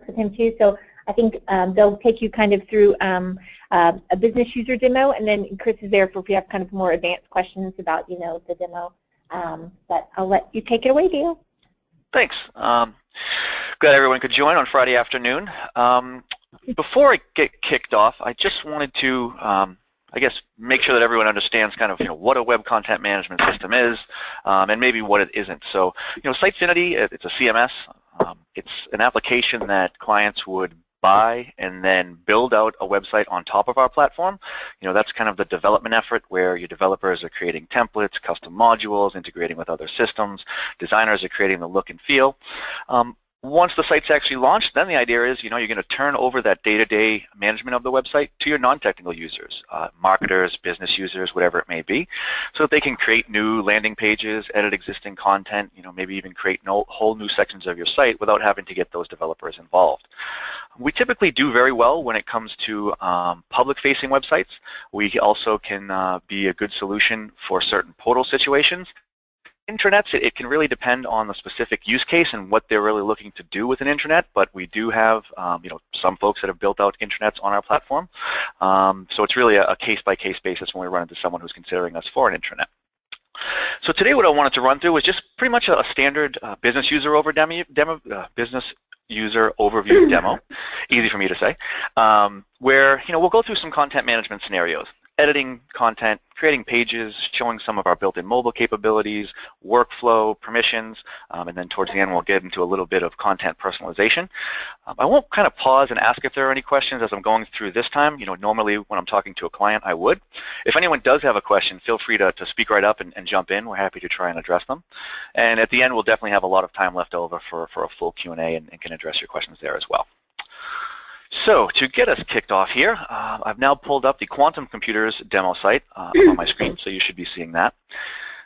with him too. So I think they'll take you kind of through a business user demo, and then Chris is there for if you have kind of more advanced questions about, you know, the demo. But I'll let you take it away, Dale. Thanks. Glad everyone could join on Friday afternoon. Before I get kicked off, I just wanted to, I guess, make sure that everyone understands kind of, you know, what a web content management system is, and maybe what it isn't. So, you know, Sitefinity, it's a CMS. It's an application that clients would buy and then build out a website on top of our platform. You know, that's kind of the development effort where your developers are creating templates, custom modules, integrating with other systems. Designers are creating the look and feel. Once the site's actually launched, then the idea is, you know, you're going to turn over that day-to-day management of the website to your non-technical users, marketers, business users, whatever it may be, so that they can create new landing pages, edit existing content, you know, maybe even create whole new sections of your site without having to get those developers involved. We typically do very well when it comes to public-facing websites. We also can be a good solution for certain portal situations. Intranets, it can really depend on the specific use case and what they're really looking to do with an intranet, but we do have you know, some folks that have built out intranets on our platform. So it's really a case-by-case basis when we run into someone who's considering us for an intranet. So today what I wanted to run through is just pretty much a standard business user overview demo, easy for me to say, where, you know, we'll go through some content management scenarios. Editing content, creating pages, showing some of our built-in mobile capabilities, workflow, permissions, and then towards the end we'll get into a little bit of content personalization. I won't kind of pause and ask if there are any questions as I'm going through this time. You know, normally when I'm talking to a client I would. If anyone does have a question, feel free to speak right up and jump in. We're happy to try and address them. And at the end we'll definitely have a lot of time left over for a full Q&A and can address your questions there as well. So to get us kicked off here, I've now pulled up the Quantum Computers demo site on my screen, so you should be seeing that.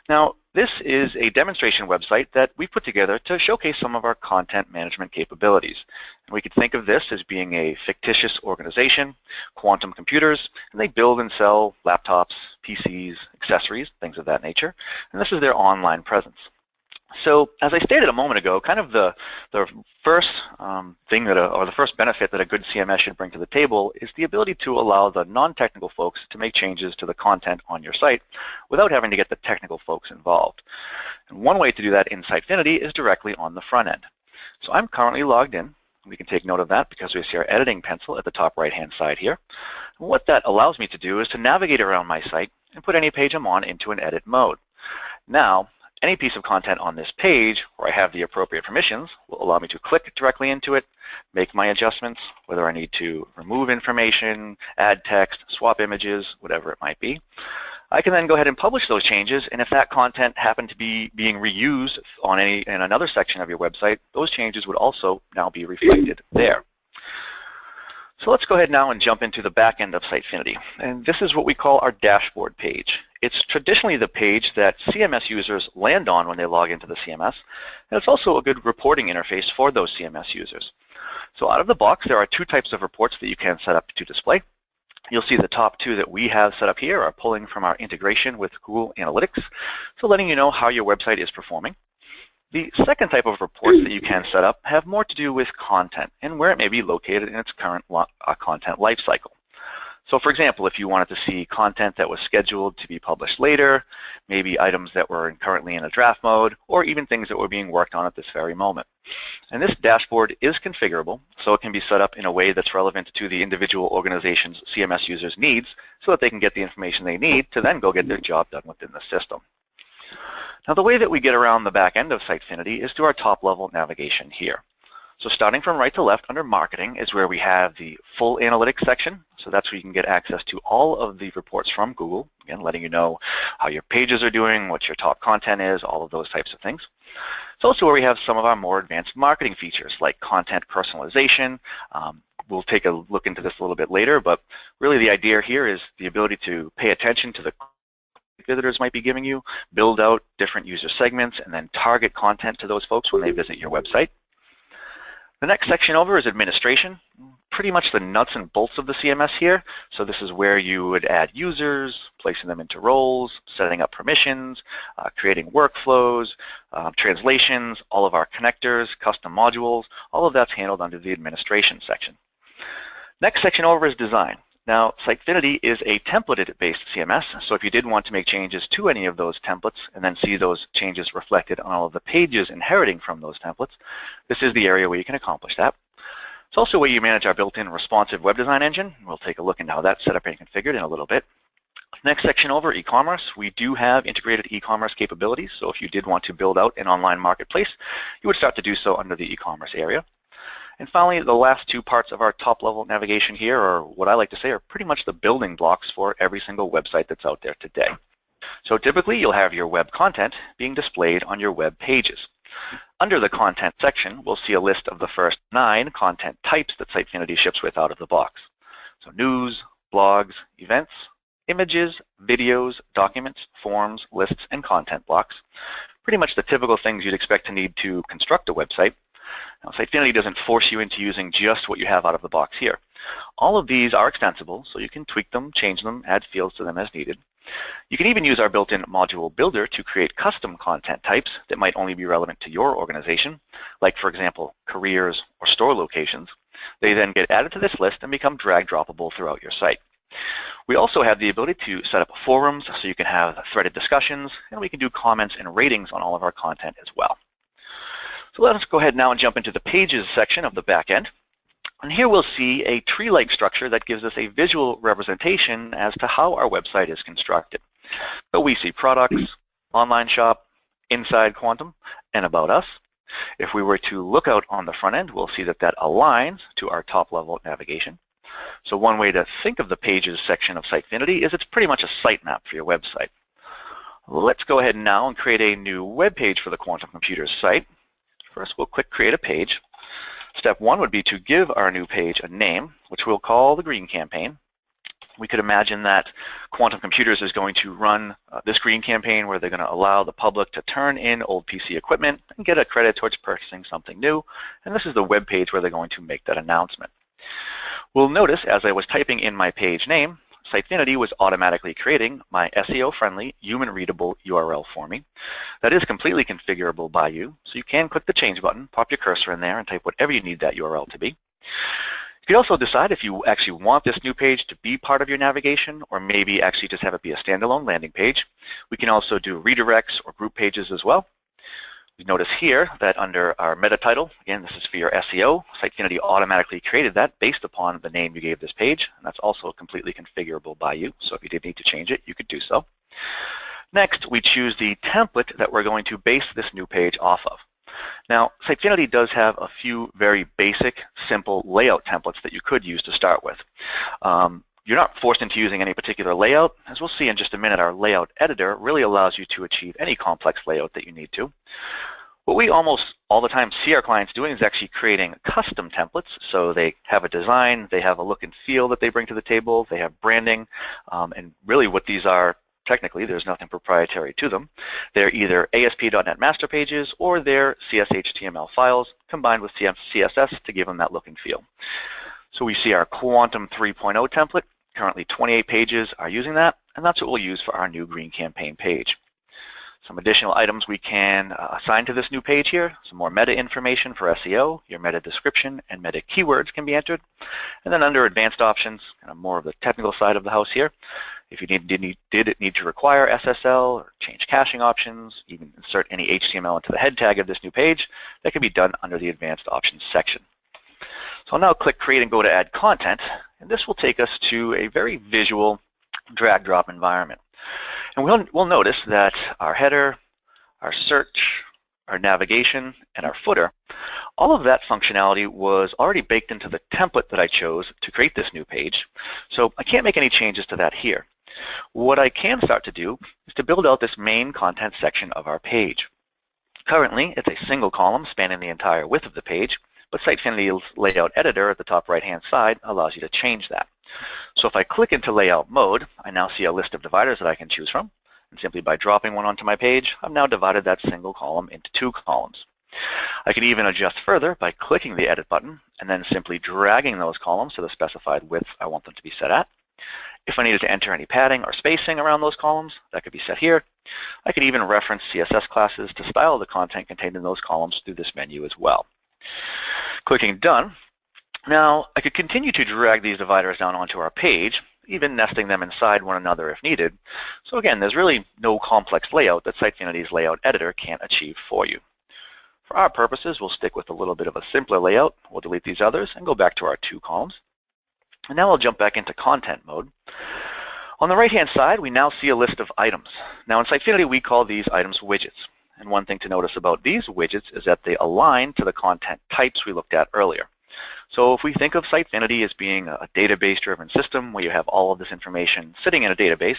Now, this is a demonstration website that we put together to showcase some of our content management capabilities. And we could think of this as being a fictitious organization, Quantum Computers, and they build and sell laptops, PCs, accessories, things of that nature. And this is their online presence. So as I stated a moment ago, kind of the first thing that, or the first benefit that a good CMS should bring to the table is the ability to allow the non-technical folks to make changes to the content on your site without having to get the technical folks involved. And one way to do that in Sitefinity is directly on the front end. So I'm currently logged in. We can take note of that because we see our editing pencil at the top right-hand side here. And what that allows me to do is to navigate around my site and put any page I'm on into an edit mode. Now, any piece of content on this page where I have the appropriate permissions will allow me to click directly into it, make my adjustments, whether I need to remove information, add text, swap images, whatever it might be. I can then go ahead and publish those changes, and if that content happened to be being reused on in another section of your website, those changes would also now be reflected there. So let's go ahead now and jump into the back end of Sitefinity. And this is what we call our dashboard page. It's traditionally the page that CMS users land on when they log into the CMS, and it's also a good reporting interface for those CMS users. So out of the box, there are two types of reports that you can set up to display. You'll see the top two that we have set up here are pulling from our integration with Google Analytics, so letting you know how your website is performing. The second type of reports that you can set up have more to do with content and where it may be located in its current content lifecycle. So for example, if you wanted to see content that was scheduled to be published later, maybe items that were currently in a draft mode, or even things that were being worked on at this very moment. And this dashboard is configurable, so it can be set up in a way that's relevant to the individual organization's CMS users' needs so that they can get the information they need to then go get their job done within the system. Now the way that we get around the back end of Sitefinity is through our top level navigation here. So starting from right to left under marketing is where we have the full analytics section. So that's where you can get access to all of the reports from Google, again letting you know how your pages are doing, what your top content is, all of those types of things. It's also where we have some of our more advanced marketing features like content personalization. We'll take a look into this a little bit later, but really the idea here is the ability to pay attention to the visitors might be giving you, build out different user segments, and then target content to those folks when they visit your website. The next section over is administration. pretty much the nuts and bolts of the CMS here. So this is where you would add users, placing them into roles, setting up permissions, creating workflows, translations, all of our connectors, custom modules, all of that's handled under the administration section. Next section over is design. Now, Sitefinity is a templated-based CMS, so if you did want to make changes to any of those templates and then see those changes reflected on all of the pages inheriting from those templates, this is the area where you can accomplish that. It's also where you manage our built-in responsive web design engine. We'll take a look into how that's set up and configured in a little bit. Next section over, e-commerce. We do have integrated e-commerce capabilities, so if you did want to build out an online marketplace, you would start to do so under the e-commerce area. And finally, the last two parts of our top-level navigation here, or what I like to say, are pretty much the building blocks for every single website that's out there today. So typically, you'll have your web content being displayed on your web pages. Under the content section, we'll see a list of the first 9 content types that Sitefinity ships with out of the box. So news, blogs, events, images, videos, documents, forms, lists, and content blocks. Pretty much the typical things you'd expect to need to construct a website. Now, Sitefinity doesn't force you into using just what you have out of the box here. All of these are extensible, so you can tweak them, change them, add fields to them as needed. You can even use our built-in module builder to create custom content types that might only be relevant to your organization, like, for example, careers or store locations. They then get added to this list and become drag-droppable throughout your site. We also have the ability to set up forums so you can have threaded discussions, and we can do comments and ratings on all of our content as well. So let us go ahead now and jump into the pages section of the backend. And here we'll see a tree-like structure that gives us a visual representation as to how our website is constructed. So we see products, online shop, inside Quantum, and about us. If we were to look out on the front end, we'll see that that aligns to our top-level navigation. So one way to think of the pages section of Sitefinity is it's pretty much a sitemap for your website. Let's go ahead now and create a new web page for the Quantum Computers site. First, we'll click Create a Page. Step 1 would be to give our new page a name, which we'll call the Green Campaign. We could imagine that Quantum Computers is going to run this Green Campaign where they're going to allow the public to turn in old PC equipment and get a credit towards purchasing something new. And this is the web page where they're going to make that announcement. We'll notice as I was typing in my page name, Sitefinity was automatically creating my SEO-friendly, human-readable URL for me. That is completely configurable by you, so you can click the change button, pop your cursor in there, and type whatever you need that URL to be. You can also decide if you actually want this new page to be part of your navigation, or maybe actually just have it be a standalone landing page. We can also do redirects or group pages as well. You notice here that under our meta title, again, this is for your SEO, Sitefinity automatically created that based upon the name you gave this page, and that's also completely configurable by you, so if you did need to change it, you could do so. Next, we choose the template that we're going to base this new page off of. Now, Sitefinity does have a few very basic, simple layout templates that you could use to start with. You're not forced into using any particular layout. As we'll see in just a minute, our layout editor really allows you to achieve any complex layout that you need to. What we almost all the time see our clients doing is actually creating custom templates. So they have a design, they have a look and feel that they bring to the table, they have branding, and really what these are, technically, there's nothing proprietary to them. They're either ASP.NET master pages or they're CSHTML files combined with CSS to give them that look and feel. So we see our Quantum 3.0 template. Currently 28 pages are using that, and that's what we'll use for our new Green Campaign page. Some additional items we can assign to this new page here. Some more meta information for SEO, your meta description, and meta keywords can be entered. And then under advanced options, kind of more of the technical side of the house here, if you did need to require SSL or change caching options, even insert any HTML into the head tag of this new page, that can be done under the advanced options section. So I'll now click Create and go to Add Content, and this will take us to a very visual drag-drop environment. And we'll notice that our header, our search, our navigation, and our footer, all of that functionality was already baked into the template that I chose to create this new page, so I can't make any changes to that here. What I can start to do is to build out this main content section of our page. Currently, it's a single column spanning the entire width of the page, but Sitefinity's layout editor at the top right-hand side allows you to change that. So if I click into layout mode, I now see a list of dividers that I can choose from. And simply by dropping one onto my page, I've now divided that single column into 2 columns. I can even adjust further by clicking the Edit button and then simply dragging those columns to the specified width I want them to be set at. If I needed to enter any padding or spacing around those columns, that could be set here. I could even reference CSS classes to style the content contained in those columns through this menu as well. Clicking Done. Now, I could continue to drag these dividers down onto our page, even nesting them inside one another if needed. So again, there's really no complex layout that Sitefinity's layout editor can't achieve for you. For our purposes, we'll stick with a little bit of a simpler layout. We'll delete these others and go back to our 2 columns. And now I'll jump back into content mode. On the right-hand side, we now see a list of items. Now in Sitefinity, we call these items widgets. And one thing to notice about these widgets is that they align to the content types we looked at earlier. So if we think of Sitefinity as being a database-driven system where you have all of this information sitting in a database,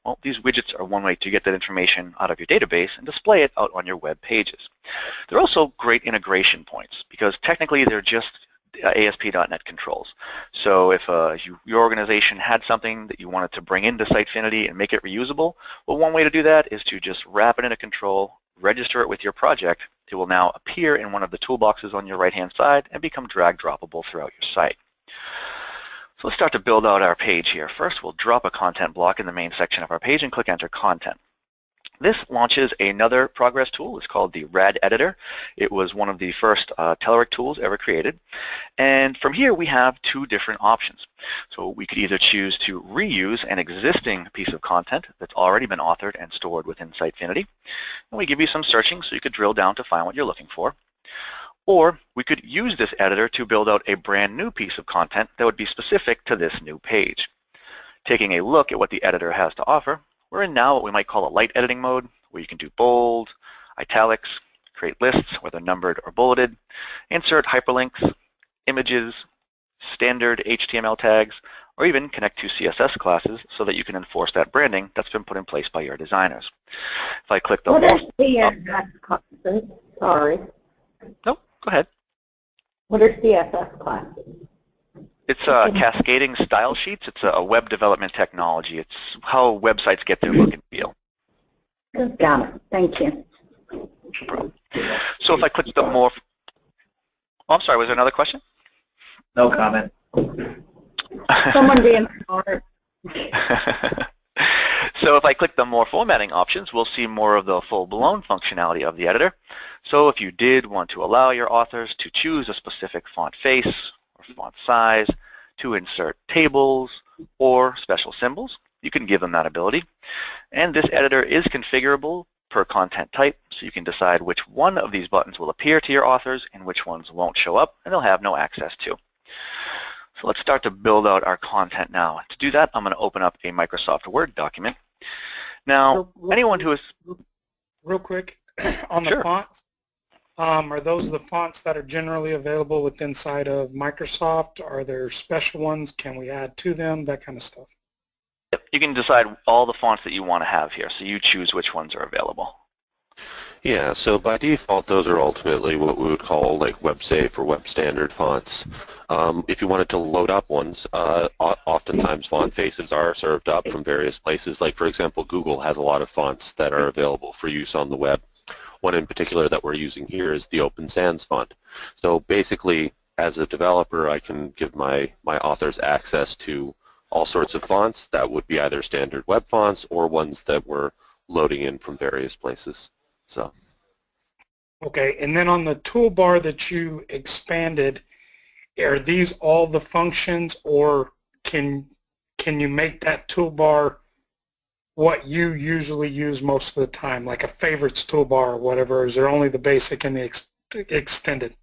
well, these widgets are one way to get that information out of your database and display it out on your web pages. They're also great integration points because technically they're just ASP.NET controls. So if your organization had something that you wanted to bring into Sitefinity and make it reusable, well, one way to do that is to just wrap it in a control, register it with your project. It will now appear in one of the toolboxes on your right-hand side and become drag droppable throughout your site. So let's start to build out our page here. First, we'll drop a content block in the main section of our page and click Enter Content. This launches another progress tool. It's called the Rad Editor. It was one of the first Telerik tools ever created. And from here, we have 2 different options. So we could either choose to reuse an existing piece of content that's already been authored and stored within Sitefinity. And we give you some searching so you could drill down to find what you're looking for. Or we could use this editor to build out a brand new piece of content that would be specific to this new page. Taking a look at what the editor has to offer, we're in now what we might call a light editing mode, where you can do bold, italics, create lists, whether numbered or bulleted, insert hyperlinks, images, standard HTML tags, or even connect to CSS classes so that you can enforce that branding that's been put in place by your designers. If I click the What are CSS classes? Sorry. No, go ahead. What are CSS classes? It's cascading style sheets. It's a web development technology. It's how websites get their look and feel. Got it. Thank you. No problem. So if I click the more... Oh, I'm sorry, was there another question? No comment. Someone being smart. So if I click the more formatting options, we'll see more of the full-blown functionality of the editor. So if you did want to allow your authors to choose a specific font face or font size, to insert tables or special symbols, you can give them that ability. And this editor is configurable per content type, so you can decide which one of these buttons will appear to your authors and which ones won't show up and they'll have no access to. So let's start to build out our content now. To do that, I'm going to open up a Microsoft Word document. Now, anyone who is... Real quick, on the fonts, are those the fonts that are generally available within inside of Microsoft? Are there special ones? Can we add to them? That kind of stuff. Yep, you can decide all the fonts that you want to have here, so you choose which ones are available. Yeah, so by default, those are ultimately what we would call like web safe or web standard fonts. If you wanted to load up ones, oftentimes font faces are served up from various places. Like, for example, Google has a lot of fonts that are available for use on the web. One in particular that we're using here is the Open Sans font. So basically, as a developer, I can give my authors access to all sorts of fonts that would be either standard web fonts or ones that we're loading in from various places. So. Okay, and then on the toolbar that you expanded, are these all the functions, or can you make that toolbar what you usually use most of the time, like a favorites toolbar or whatever? Or is there only the basic and the extended?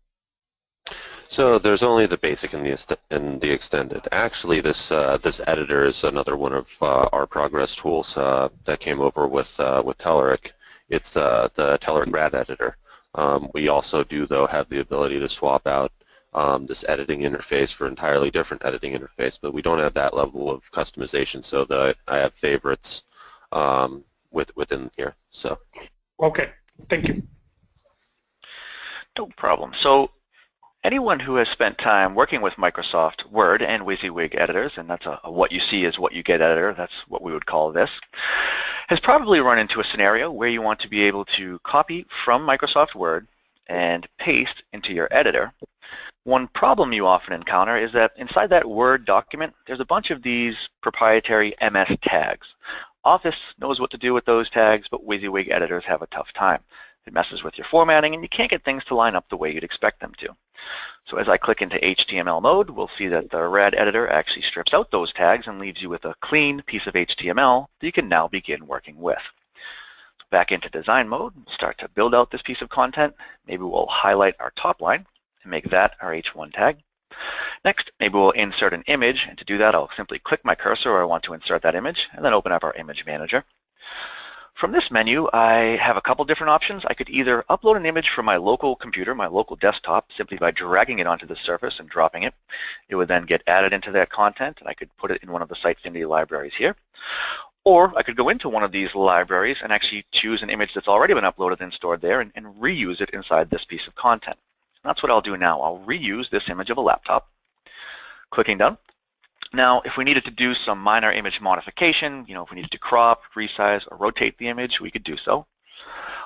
So there's only the basic and the extended. Actually, this editor is another one of our progress tools that came over with Telerik. It's the Telerik Rad Editor. We also do, though, have the ability to swap out this editing interface for entirely different editing interface, but we don't have that level of customization. So I have favorites within here. So. Okay, thank you. No problem. So anyone who has spent time working with Microsoft Word and WYSIWYG editors, and that's a what you see is what you get editor, that's what we would call this, has probably run into a scenario where you want to be able to copy from Microsoft Word and paste into your editor. One problem you often encounter is that inside that Word document, there's a bunch of these proprietary MS tags. Office knows what to do with those tags, but WYSIWYG editors have a tough time. It messes with your formatting, and you can't get things to line up the way you'd expect them to. So as I click into HTML mode, we'll see that the RAD editor actually strips out those tags and leaves you with a clean piece of HTML that you can now begin working with. So back into design mode, we'll start to build out this piece of content. Maybe we'll highlight our top line and make that our H1 tag. Next, maybe we'll insert an image, and to do that I'll simply click my cursor where I want to insert that image and then open up our image manager. From this menu, I have a couple different options. I could either upload an image from my local computer, my local desktop, simply by dragging it onto the surface and dropping it. It would then get added into that content, and I could put it in one of the Sitefinity libraries here. Or I could go into one of these libraries and actually choose an image that's already been uploaded and stored there and reuse it inside this piece of content. And that's what I'll do now. I'll reuse this image of a laptop. Clicking done. Now, if we needed to do some minor image modification, if we needed to crop, resize, or rotate the image, we could do so.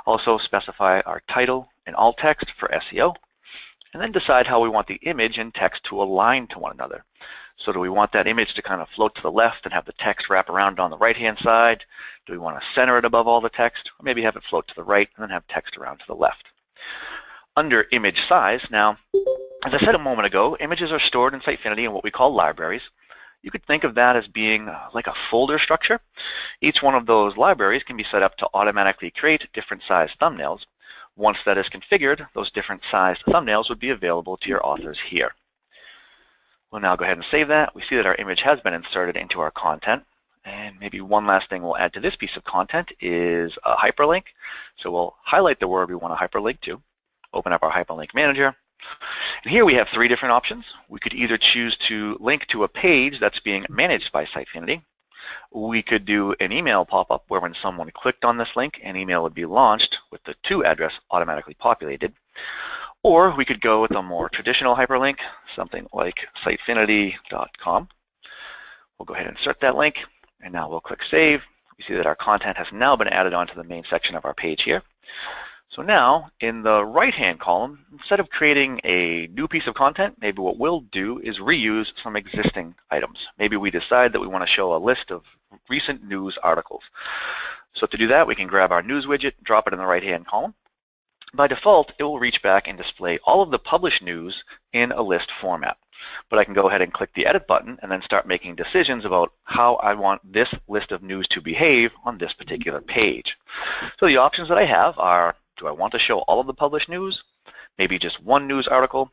Also specify our title and alt text for SEO, and then decide how we want the image and text to align to one another. So do we want that image to kind of float to the left and have the text wrap around on the right-hand side? Do we want to center it above all the text? Or maybe have it float to the right and then have text around to the left? Under image size, now, as I said a moment ago, images are stored in Sitefinity in what we call libraries. You could think of that as being like a folder structure. Each one of those libraries can be set up to automatically create different sized thumbnails. Once that is configured, those different sized thumbnails would be available to your authors here. We'll now go ahead and save that. We see that our image has been inserted into our content. And maybe one last thing we'll add to this piece of content is a hyperlink. So we'll highlight the word we want to hyperlink to, open up our hyperlink manager. And here we have three different options. We could either choose to link to a page that's being managed by Sitefinity. We could do an email pop-up where when someone clicked on this link, an email would be launched with the to address automatically populated. Or we could go with a more traditional hyperlink, something like sitefinity.com. We'll go ahead and insert that link, and now we'll click Save. We see that our content has now been added onto the main section of our page here. So now, in the right-hand column, instead of creating a new piece of content, maybe what we'll do is reuse some existing items. Maybe we decide that we want to show a list of recent news articles. So to do that, we can grab our news widget, drop it in the right-hand column. By default, it will reach back and display all of the published news in a list format. But I can go ahead and click the Edit button and then start making decisions about how I want this list of news to behave on this particular page. So the options that I have are, do I want to show all of the published news, maybe just one news article,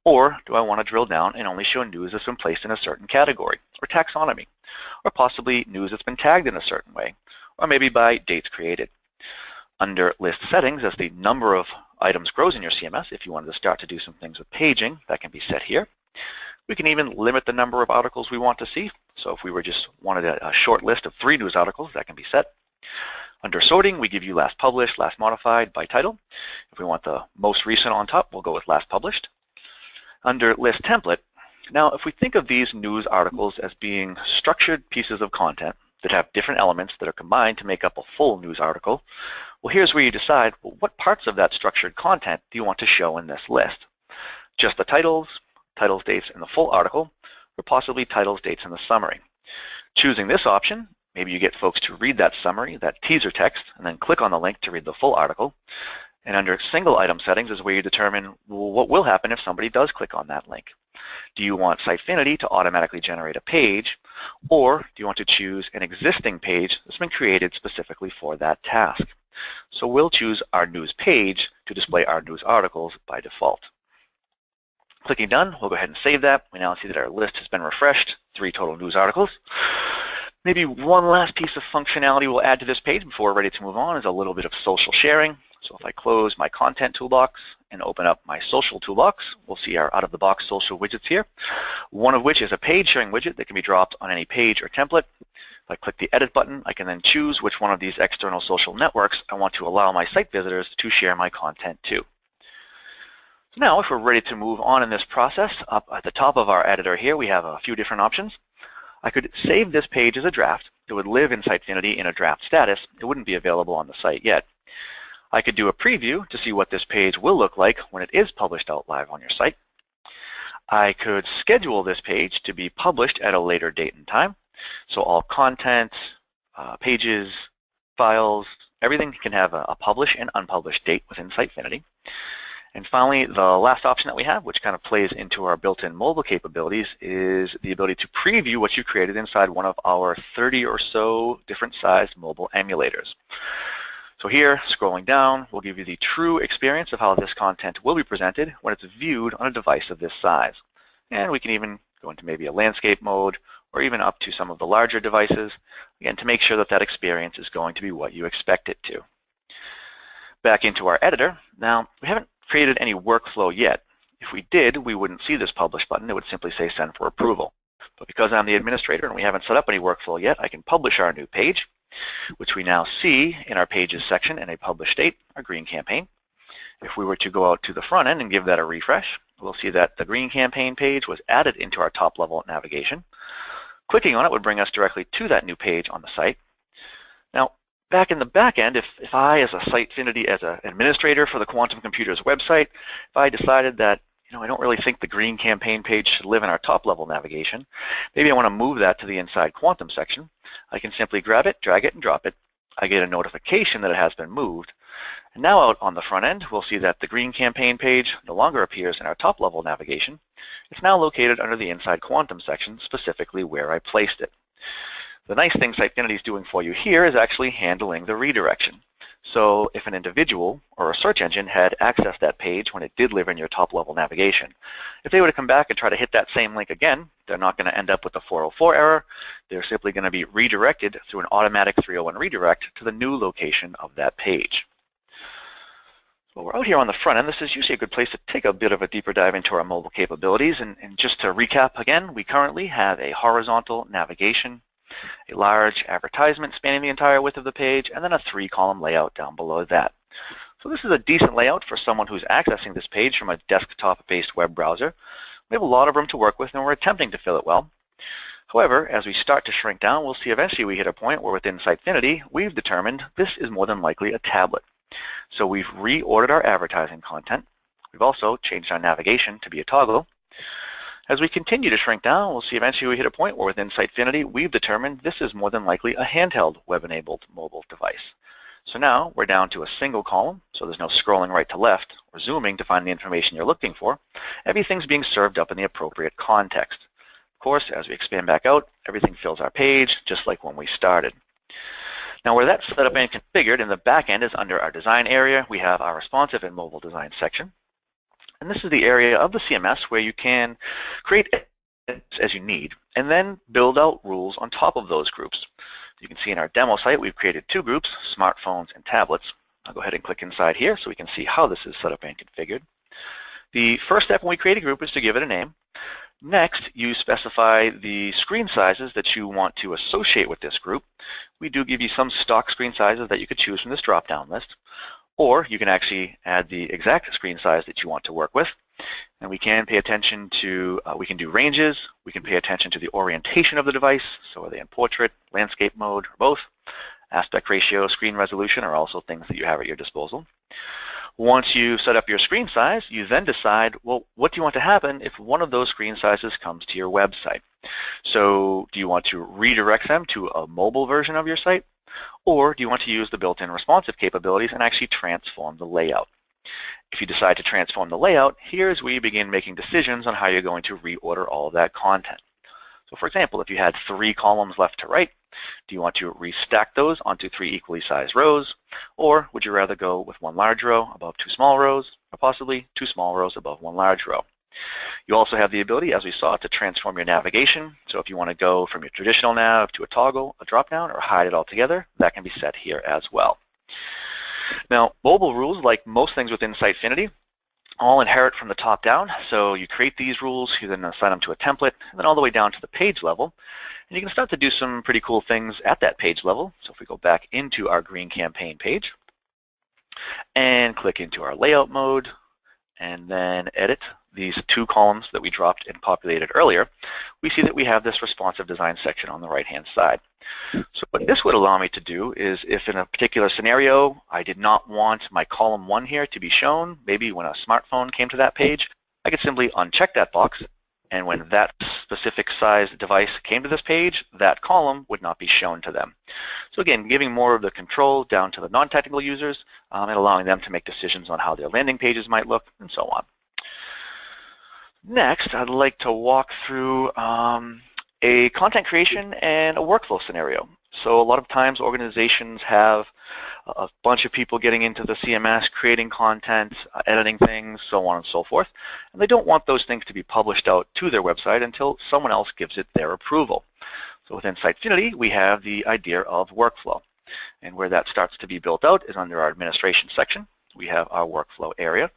or do I want to drill down and only show news that's been placed in a certain category or taxonomy, or possibly news that's been tagged in a certain way, or maybe by dates created. Under list settings, as the number of items grows in your CMS, if you wanted to start to do some things with paging, that can be set here. We can even limit the number of articles we want to see. So if we were just wanted a short list of 3 news articles, that can be set. Under sorting, we give you last published, last modified by title. If we want the most recent on top, we'll go with last published. Under list template, now if we think of these news articles as being structured pieces of content that have different elements that are combined to make up a full news article, well, here's where you decide, well, what parts of that structured content do you want to show in this list? Just the titles, titles, dates, and the full article, or possibly titles, dates, and the summary. Choosing this option, maybe you get folks to read that summary, that teaser text, and then click on the link to read the full article. And under single item settings is where you determine, well, what will happen if somebody does click on that link. Do you want Sitefinity to automatically generate a page, or do you want to choose an existing page that's been created specifically for that task? So we'll choose our news page to display our news articles by default. Clicking done, we'll go ahead and save that. We now see that our list has been refreshed, 3 total news articles. Maybe one last piece of functionality we'll add to this page before we're ready to move on is a little bit of social sharing. So if I close my content toolbox and open up my social toolbox, we'll see our out-of-the-box social widgets here, one of which is a page sharing widget that can be dropped on any page or template. If I click the edit button, I can then choose which one of these external social networks I want to allow my site visitors to share my content to. So now if we're ready to move on in this process, up at the top of our editor here we have a few different options. I could save this page as a draft. It would live in Sitefinity in a draft status. It wouldn't be available on the site yet. I could do a preview to see what this page will look like when it is published out live on your site. I could schedule this page to be published at a later date and time. So all content, pages, files, everything can have a publish and unpublished date within Sitefinity. And finally, the last option that we have, which kind of plays into our built-in mobile capabilities, is the ability to preview what you created inside one of our 30 or so different sized mobile emulators. So here, scrolling down, we'll give you the true experience of how this content will be presented when it's viewed on a device of this size. And we can even go into maybe a landscape mode or even up to some of the larger devices, again, to make sure that that experience is going to be what you expect it to. Back into our editor. Now, we haven't created any workflow yet. If we did, we wouldn't see this publish button. It would simply say send for approval. But because I'm the administrator and we haven't set up any workflow yet, I can publish our new page, which we now see in our pages section in a published state, our green campaign. If we were to go out to the front end and give that a refresh, we'll see that the green campaign page was added into our top level navigation. Clicking on it would bring us directly to that new page on the site. Now, back in the back end, if I, as a Sitefinity, as an administrator for the Quantum Computers website, if I decided that I don't really think the green campaign page should live in our top level navigation, maybe I want to move that to the inside Quantum section, I can simply grab it, drag it, and drop it. I get a notification that it has been moved. And now out on the front end, we'll see that the green campaign page no longer appears in our top level navigation. It's now located under the inside Quantum section, specifically where I placed it. The nice thing Sitefinity is doing for you here is actually handling the redirection. So if an individual or a search engine had accessed that page when it did live in your top level navigation, if they were to come back and try to hit that same link again, they're not going to end up with a 404 error. They're simply going to be redirected through an automatic 301 redirect to the new location of that page. So we're out here on the front end. This is usually a good place to take a bit of a deeper dive into our mobile capabilities. And just to recap again, we currently have a horizontal navigation, a large advertisement spanning the entire width of the page, and then a 3-column layout down below that. So this is a decent layout for someone who's accessing this page from a desktop-based web browser. We have a lot of room to work with, and we're attempting to fill it well. However, as we start to shrink down, we'll see eventually we hit a point where within Sitefinity, we've determined this is more than likely a tablet. So we've reordered our advertising content. We've also changed our navigation to be a toggle. As we continue to shrink down, we'll see eventually we hit a point where within Sitefinity, we've determined this is more than likely a handheld web-enabled mobile device. So now we're down to a single column, so there's no scrolling right to left or zooming to find the information you're looking for. Everything's being served up in the appropriate context. Of course, as we expand back out, everything fills our page, just like when we started. Now where that's set up and configured in the back end is under our design area. We have our responsive and mobile design section. And this is the area of the CMS where you can create edits as you need and then build out rules on top of those groups. You can see in our demo site we've created 2 groups, smartphones and tablets. I'll go ahead and click inside here so we can see how this is set up and configured. The first step when we create a group is to give it a name. Next, you specify the screen sizes that you want to associate with this group. We do give you some stock screen sizes that you could choose from this drop-down list. Or you can actually add the exact screen size that you want to work with. And we can pay attention to, we can do ranges, we can pay attention to the orientation of the device, so are they in portrait, landscape mode, or both. Aspect ratio, screen resolution are also things that you have at your disposal. Once you set up your screen size, you then decide, well, what do you want to happen if one of those screen sizes comes to your website? So do you want to redirect them to a mobile version of your site? Or do you want to use the built-in responsive capabilities and actually transform the layout? If you decide to transform the layout, here's where you begin making decisions on how you're going to reorder all of that content. So for example, if you had 3 columns left to right, do you want to restack those onto 3 equally sized rows? Or would you rather go with 1 large row above 2 small rows, or possibly 2 small rows above 1 large row? You also have the ability, as we saw, to transform your navigation. So if you want to go from your traditional nav to a toggle, a drop-down, or hide it altogether, that can be set here as well. Now, mobile rules, like most things within Sitefinity, all inherit from the top down. So you create these rules, you then assign them to a template, and then all the way down to the page level. And you can start to do some pretty cool things at that page level. So if we go back into our green campaign page and click into our layout mode and then edit these two columns that we dropped and populated earlier, we see that we have this responsive design section on the right-hand side. So what this would allow me to do is, if in a particular scenario I did not want my column 1 here to be shown, maybe when a smartphone came to that page, I could simply uncheck that box, and when that specific size device came to this page, that column would not be shown to them. So again, giving more of the control down to the non-technical users and allowing them to make decisions on how their landing pages might look and so on. Next, I'd like to walk through a content creation and a workflow scenario. So a lot of times organizations have a bunch of people getting into the CMS, creating content, editing things, so on and so forth, and they don't want those things to be published out to their website until someone else gives it their approval. So within Sitefinity, we have the idea of workflow, and where that starts to be built out is under our administration section. We have our workflow area,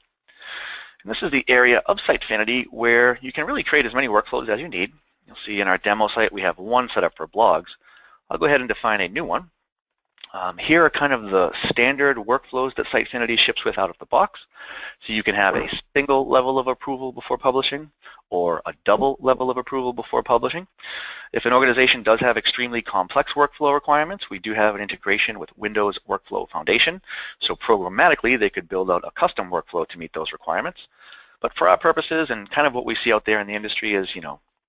and this is the area of Sitefinity where you can really create as many workflows as you need. You'll see in our demo site we have one set up for blogs. I'll go ahead and define a new one. Here are kind of the standard workflows that Sitefinity ships with out of the box. So you can have a single level of approval before publishing or a double level of approval before publishing. If an organization does have extremely complex workflow requirements, we do have an integration with Windows Workflow Foundation. So programmatically, they could build out a custom workflow to meet those requirements. But for our purposes and kind of what we see out there in the industry is,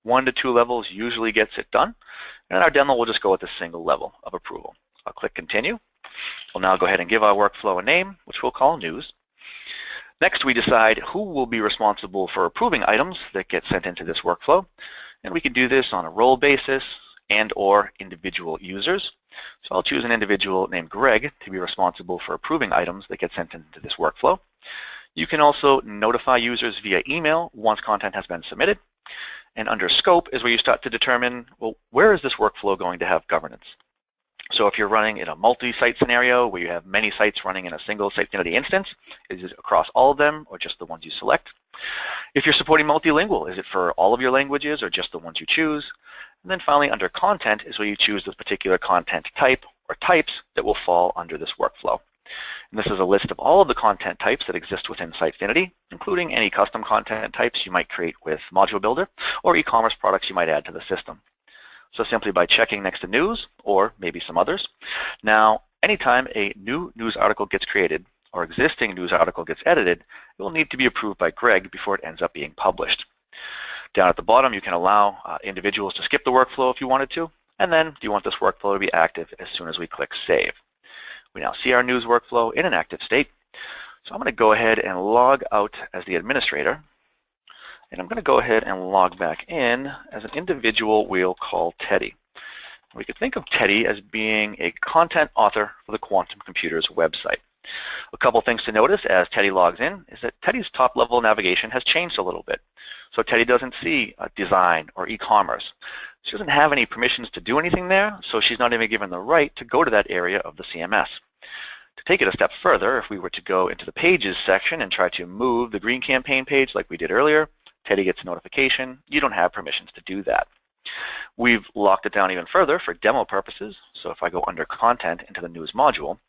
1 to 2 levels usually gets it done. And our demo will just go with a single level of approval. I'll click Continue. We'll now go ahead and give our workflow a name, which we'll call News. Next, we decide who will be responsible for approving items that get sent into this workflow. And we can do this on a role basis and or individual users. So I'll choose an individual named Greg to be responsible for approving items that get sent into this workflow. You can also notify users via email once content has been submitted. And under Scope is where you start to determine, well, where is this workflow going to have governance? So if you're running in a multi-site scenario where you have many sites running in a single Sitefinity instance, is it across all of them or just the ones you select? If you're supporting multilingual, is it for all of your languages or just the ones you choose? And then finally, under Content is where you choose the particular content type or types that will fall under this workflow. And this is a list of all of the content types that exist within Sitefinity, including any custom content types you might create with Module Builder or e-commerce products you might add to the system. So simply by checking next to News, or maybe some others, now anytime a new news article gets created or existing news article gets edited, it will need to be approved by Greg before it ends up being published. Down at the bottom, you can allow individuals to skip the workflow if you wanted to, and then do you want this workflow to be active as soon as we click Save. We now see our news workflow in an active state. So I'm going to go ahead and log out as the administrator. And I'm going to go ahead and log back in as an individual we'll call Teddy. We could think of Teddy as being a content author for the Quantum Computers website. A couple things to notice as Teddy logs in is that Teddy's top-level navigation has changed a little bit. So Teddy doesn't see design or e-commerce. She doesn't have any permissions to do anything there, so she's not even given the right to go to that area of the CMS. To take it a step further, if we were to go into the Pages section and try to move the green campaign page like we did earlier, Teddy gets a notification. You don't have permissions to do that. We've locked it down even further for demo purposes. So if I go under Content into the News module,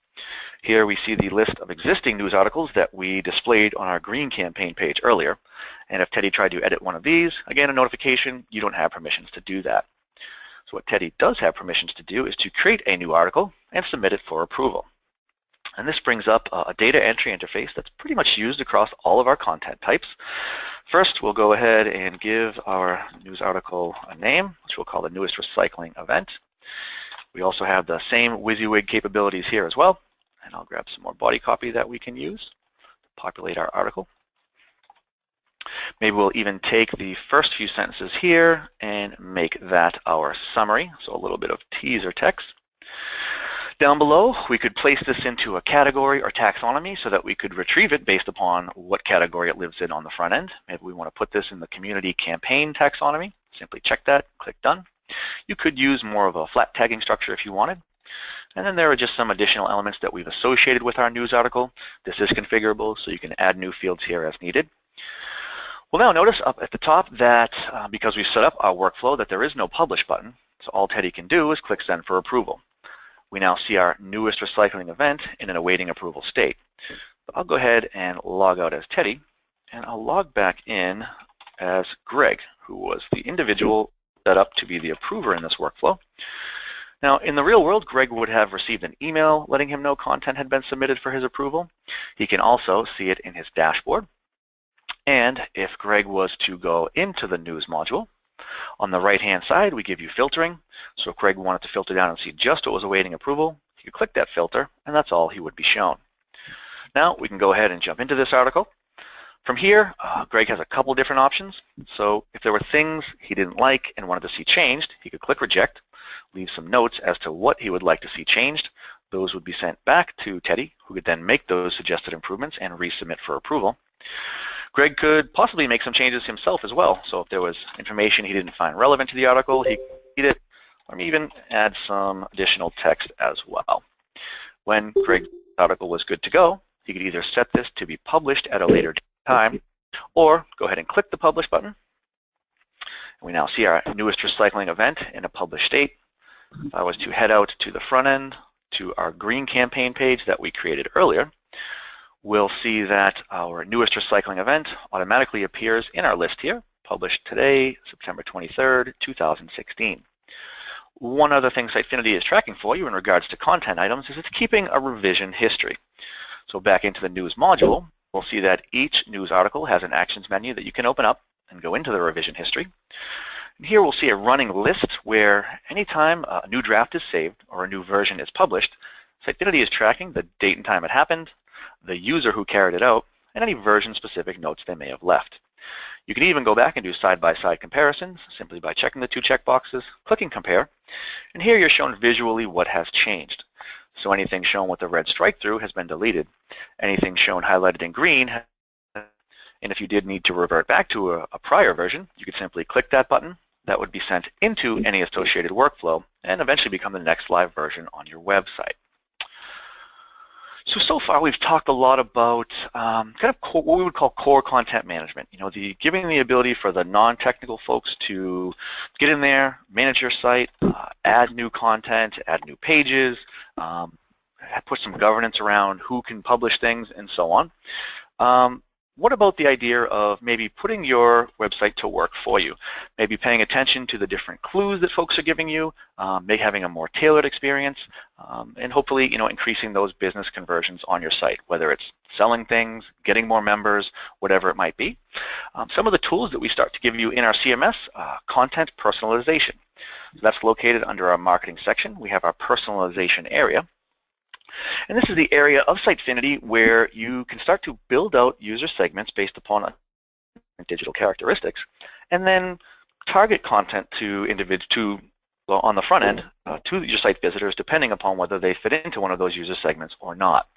here we see the list of existing news articles that we displayed on our green campaign page earlier. And if Teddy tried to edit one of these, again, a notification, you don't have permissions to do that. So what Teddy does have permissions to do is to create a new article and submit it for approval. And this brings up a data entry interface that's pretty much used across all of our content types. First, we'll go ahead and give our news article a name, which we'll call the newest recycling event. We also have the same WYSIWYG capabilities here as well. And I'll grab some more body copy that we can use to populate our article. Maybe we'll even take the first few sentences here and make that our summary, so a little bit of teaser text. Down below, we could place this into a category or taxonomy so that we could retrieve it based upon what category it lives in on the front end. Maybe we want to put this in the community campaign taxonomy. Simply check that, click Done. You could use more of a flat tagging structure if you wanted. And then there are just some additional elements that we've associated with our news article. This is configurable, so you can add new fields here as needed. We'll now notice up at the top that because we've set up our workflow that there is no Publish button, so all Teddy can do is click Send for approval. We now see our newest recycling event in an awaiting approval state. But I'll go ahead and log out as Teddy, and I'll log back in as Greg, who was the individual set up to be the approver in this workflow. Now, in the real world, Greg would have received an email letting him know content had been submitted for his approval. He can also see it in his dashboard. And if Greg was to go into the news module, on the right-hand side, we give you filtering. So if Greg wanted to filter down and see just what was awaiting approval, he could click that filter, and that's all he would be shown. Now, we can go ahead and jump into this article. From here, Greg has a couple different options. So if there were things he didn't like and wanted to see changed, he could click reject, leave some notes as to what he would like to see changed. Those would be sent back to Teddy, who could then make those suggested improvements and resubmit for approval. Greg could possibly make some changes himself as well. So if there was information he didn't find relevant to the article, he could delete it, or even add some additional text as well. When Greg's article was good to go, he could either set this to be published at a later time, or go ahead and click the publish button. We now see our newest recycling event in a published state. If I was to head out to the front end, to our green campaign page that we created earlier, we'll see that our newest recycling event automatically appears in our list here, published today, September 23rd, 2016. One other thing Sitefinity is tracking for you in regards to content items is it's keeping a revision history. So back into the news module, we'll see that each news article has an actions menu that you can open up and go into the revision history. And here we'll see a running list where anytime a new draft is saved or a new version is published, Sitefinity is tracking the date and time it happened, the user who carried it out, and any version-specific notes they may have left. You can even go back and do side-by-side comparisons simply by checking the two checkboxes, clicking Compare, and here you're shown visually what has changed. So anything shown with a red strike through has been deleted. Anything shown highlighted in green, and if you did need to revert back to a prior version, you could simply click that button. That would be sent into any associated workflow and eventually become the next live version on your website. So far we've talked a lot about what we would call core content management. You know, giving the ability for the non-technical folks to get in there, manage your site, add new content, add new pages, put some governance around who can publish things, and so on. What about the idea of maybe putting your website to work for you? Maybe paying attention to the different clues that folks are giving you, maybe having a more tailored experience, and hopefully, increasing those business conversions on your site, whether it's selling things, getting more members, whatever it might be. Some of the tools that we start to give you in our CMS, content personalization. So that's located under our marketing section. We have our personalization area. And this is the area of Sitefinity where you can start to build out user segments based upon digital characteristics, and then target content on the front end to your site visitors, depending upon whether they fit into one of those user segments or not.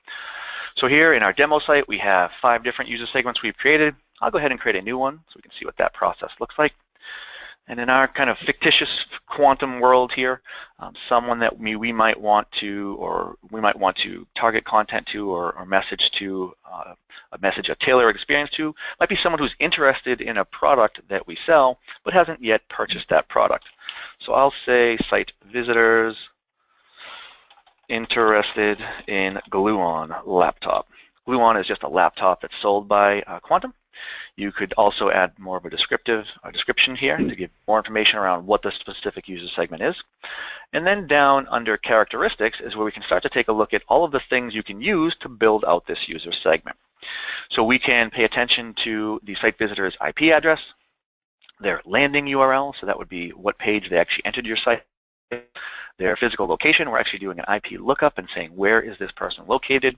So here in our demo site, we have 5 different user segments we've created. I'll go ahead and create a new one so we can see what that process looks like. And in our kind of fictitious quantum world here, someone that we might want to, target content to, or message to, a tailored experience to, might be someone who's interested in a product that we sell, but hasn't yet purchased that product. So I'll say site visitors interested in Gluon laptop. Gluon is just a laptop that's sold by Quantum. You could also add more of a description here to give more information around what the specific user segment is. And then down under characteristics is where we can start to take a look at all of the things you can use to build out this user segment. So we can pay attention to the site visitor's IP address, their landing URL, so that would be what page they actually entered your site, their physical location. We're actually doing an IP lookup and saying where is this person located.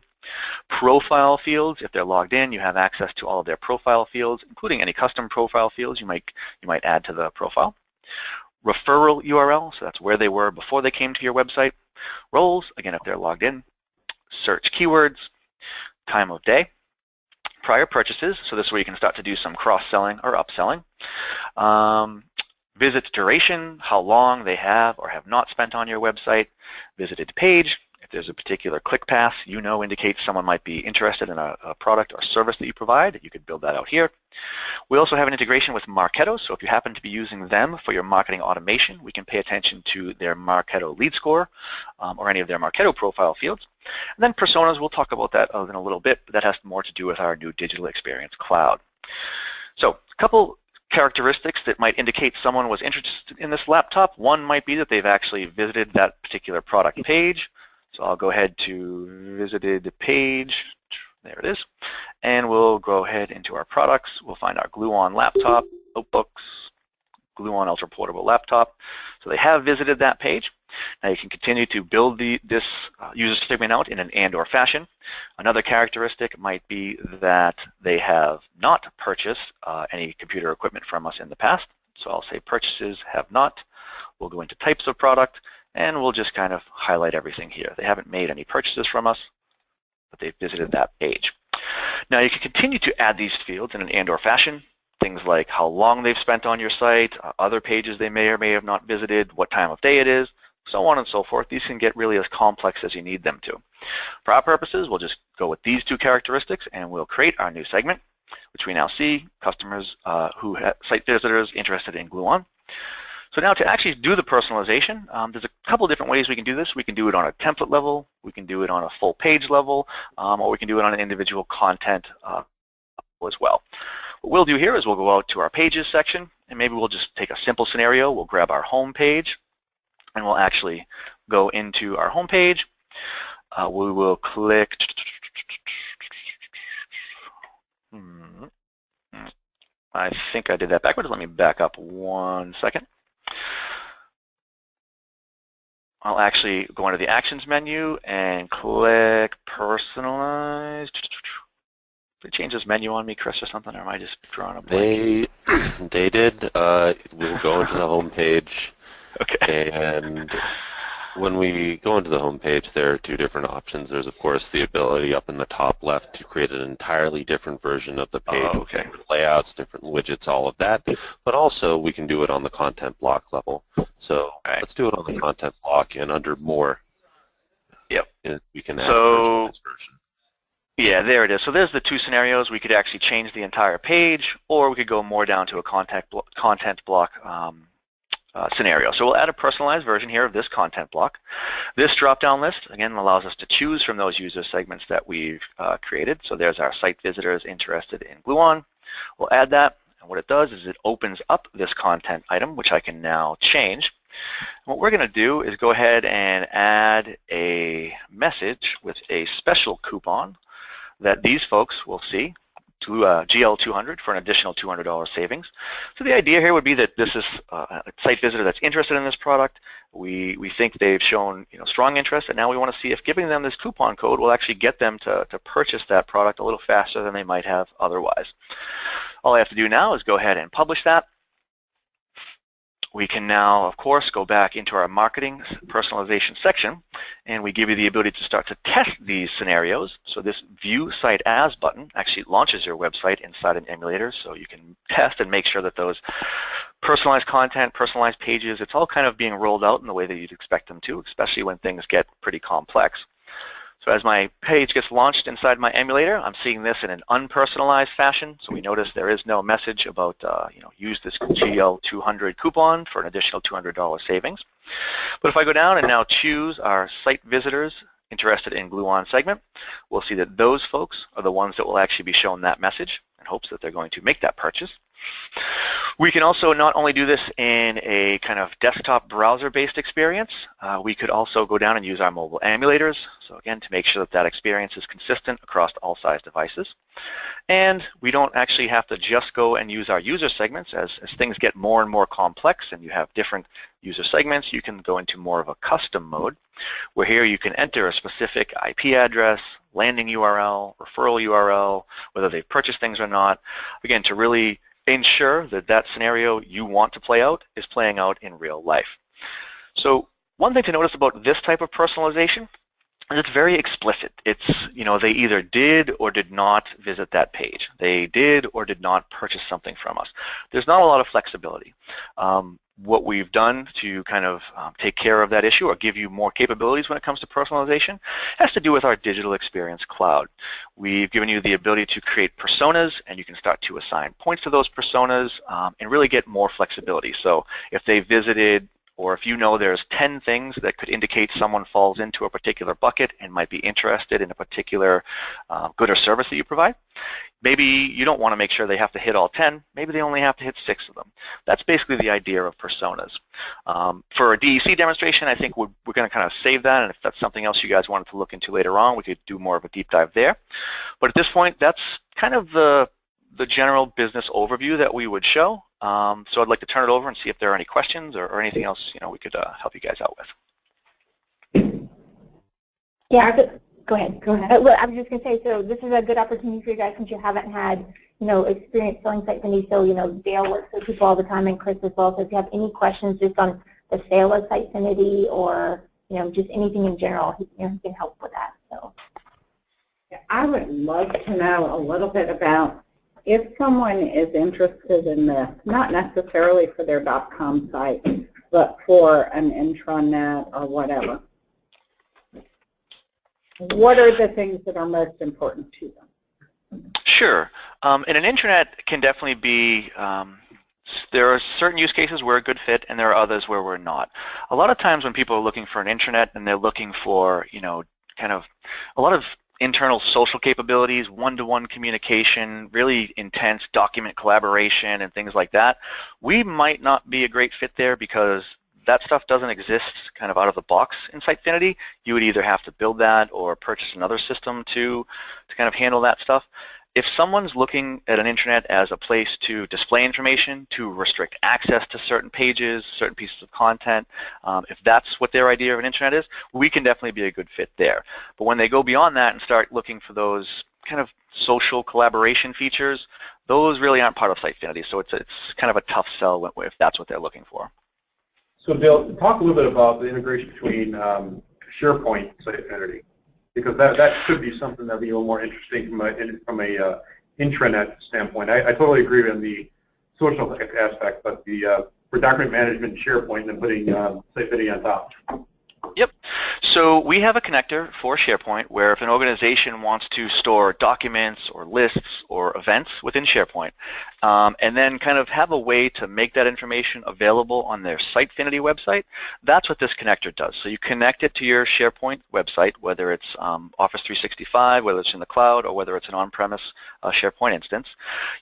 Profile fields, if they're logged in, you have access to all of their profile fields, including any custom profile fields you might add to the profile. Referral URL, so that's where they were before they came to your website. Roles, again, if they're logged in. Search keywords, time of day. Prior purchases, so this is where you can start to do some cross-selling or upselling. Visit duration, how long they have or have not spent on your website. Visited page, if there's a particular click path indicates someone might be interested in a product or service that you provide, you could build that out here. We also have an integration with Marketo, so if you happen to be using them for your marketing automation, we can pay attention to their Marketo lead score or any of their Marketo profile fields. And then personas, we'll talk about that in a little bit, but that has more to do with our new Digital Experience Cloud. So a couple characteristics that might indicate someone was interested in this laptop. One might be that they've actually visited that particular product page. So I'll go ahead to visited page. There it is. And we'll go ahead into our products. We'll find our glue-on laptop, notebooks, glue-on ultra portable laptop. So they have visited that page. Now you can continue to build this user segment out in an and/or fashion. Another characteristic might be that they have not purchased any computer equipment from us in the past. So I'll say purchases have not. We'll go into types of product, and we'll just kind of highlight everything here. They haven't made any purchases from us, but they've visited that page. Now you can continue to add these fields in an and/or fashion. Things like how long they've spent on your site, other pages they may or may have not visited, what time of day it is, so on and so forth. These can get really as complex as you need them to. For our purposes, we'll just go with these two characteristics and we'll create our new segment, which we now see customers who have site visitors interested in glue-on. So now to actually do the personalization, there's a couple different ways we can do this. We can do it on a template level, we can do it on a full page level, or we can do it on an individual content as well. What we'll do here is we'll go out to our pages section, and maybe we'll just take a simple scenario. We'll grab our home page, and we'll actually go into our home page. We will click. I think I did that backwards. Let me back up 1 second. I'll actually go into the Actions menu and click Personalize. Did they change this menu on me, Chris, or something, or am I just drawing a blank? They did. We'll go into the home page. Okay. And when we go into the home page, there are two different options. There's, of course, the ability up in the top left to create an entirely different version of the page. Oh, okay. Different layouts, different widgets, all of that. But also, we can do it on the content block level. So let's do it on the content block, and under More, yep, we can add a personalized version. Yeah, there it is. So there's the two scenarios. We could actually change the entire page, or we could go more down to a content block scenario. So we'll add a personalized version here of this content block. This drop-down list, again, allows us to choose from those user segments that we've created. So there's our site visitors interested in glue-on. We'll add that, and what it does is it opens up this content item, which I can now change. What we're going to do is go ahead and add a message with a special coupon that these folks will see, to GL200 for an additional $200 savings. So the idea here would be that this is a site visitor that's interested in this product. We think they've shown strong interest, and now we want to see if giving them this coupon code will actually get them to purchase that product a little faster than they might have otherwise. All I have to do now is go ahead and publish that. We can now, of course, go back into our marketing personalization section, and we give you the ability to start to test these scenarios. So this View Site As button actually launches your website inside an emulator, so you can test and make sure that those personalized content, personalized pages, it's all kind of being rolled out in the way that you'd expect them to, especially when things get pretty complex. So as my page gets launched inside my emulator, I'm seeing this in an unpersonalized fashion. So we notice there is no message about, use this GL200 coupon for an additional $200 savings. But if I go down and now choose our site visitors interested in glue-on segment, we'll see that those folks are the ones that will actually be shown that message in hopes that they're going to make that purchase. We can also not only do this in a kind of desktop browser-based experience, we could also go down and use our mobile emulators. So again, to make sure that that experience is consistent across all size devices. And we don't actually have to just go and use our user segments. As things get more and more complex and you have different user segments, you can go into more of a custom mode, where here you can enter a specific IP address, landing URL, referral URL, whether they've purchased things or not, again, to really ensure that that scenario you want to play out is playing out in real life. So one thing to notice about this type of personalization is it's very explicit. It's, they either did or did not visit that page. They did or did not purchase something from us. There's not a lot of flexibility. What we've done to kind of take care of that issue or give you more capabilities when it comes to personalization has to do with our Digital Experience Cloud. We've given you the ability to create personas, and you can start to assign points to those personas and really get more flexibility. So if they visited or if you know there's 10 things that could indicate someone falls into a particular bucket and might be interested in a particular good or service that you provide, maybe you don't want to make sure they have to hit all 10. Maybe they only have to hit 6 of them. That's basically the idea of personas. For a DEC demonstration, I think we're going to kind of save that, and if that's something else you guys wanted to look into later on, we could do more of a deep dive there. But at this point, that's kind of the general business overview that we would show. So I'd like to turn it over and see if there are any questions or anything else we could help you guys out with. Yeah, go ahead. Go ahead. Well, I was just going to say, so this is a good opportunity for you guys since you haven't had, experience selling Sitefinity. So, Dale works with people all the time and Chris as well. So if you have any questions just on the sale of Sitefinity or, just anything in general, he can help with that. So. I would love to know a little bit about if someone is interested in this, not necessarily for their .com site, but for an intranet or whatever. What are the things that are most important to them? Sure. And an intranet can definitely be, there are certain use cases where a good fit and there are others where we're not. A lot of times when people are looking for an intranet and they're looking for, kind of a lot of internal social capabilities, one-to-one communication, really intense document collaboration and things like that, we might not be a great fit there because that stuff doesn't exist kind of out of the box in Sitefinity. You would either have to build that or purchase another system to kind of handle that stuff. If someone's looking at an intranet as a place to display information, to restrict access to certain pages, certain pieces of content, if that's what their idea of an intranet is, we can definitely be a good fit there. But when they go beyond that and start looking for those kind of social collaboration features, those really aren't part of Sitefinity. So it's kind of a tough sell if that's what they're looking for. So Dale, talk a little bit about the integration between SharePoint and Sitefinity, because that could be something that would be a little more interesting from a intranet standpoint. I totally agree on the social aspect, but for document management, SharePoint, and then putting Sitefinity on top. Yep. So we have a connector for SharePoint where if an organization wants to store documents or lists or events within SharePoint and then kind of have a way to make that information available on their Sitefinity website, that's what this connector does. So you connect it to your SharePoint website, whether it's Office 365, whether it's in the cloud, or whether it's an on-premise SharePoint instance.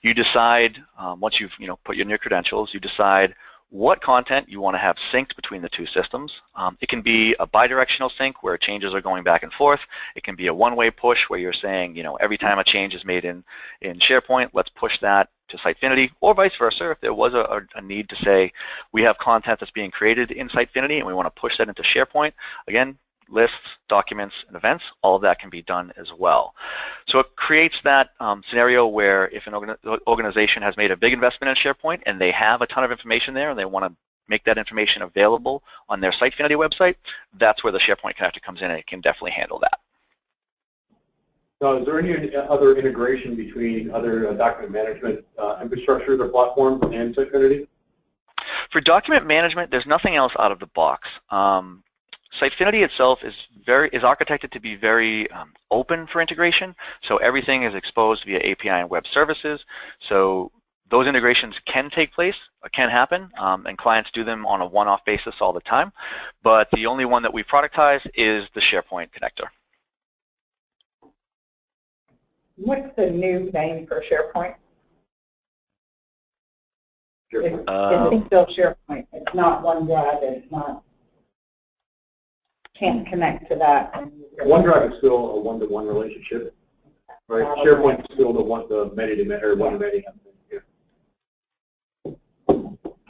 You decide, once you've put in your credentials, you decide what content you want to have synced between the two systems. It can be a bidirectional sync where changes are going back and forth. It can be a one-way push where you're saying, every time a change is made in SharePoint, let's push that to Sitefinity, or vice versa. If there was a need to say, we have content that's being created in Sitefinity and we want to push that into SharePoint, again, lists, documents, and events, all of that can be done as well. So it creates that scenario where if an organization has made a big investment in SharePoint and they have a ton of information there and they want to make that information available on their Sitefinity website, that's where the SharePoint connector comes in, and it can definitely handle that. Now, is there any other integration between other document management infrastructures or platforms and Sitefinity? For document management, there's nothing else out of the box. Sitefinity itself is architected to be very open for integration, so everything is exposed via API and web services. So those integrations can take place, can happen, and clients do them on a one-off basis all the time. But the only one that we productize is the SharePoint connector. What's the new name for SharePoint? It's still SharePoint. It's not OneDrive. It's not. Can't connect to that. OneDrive is still a one-to-one relationship, right? SharePoint is still the many-to-many or one-to-many.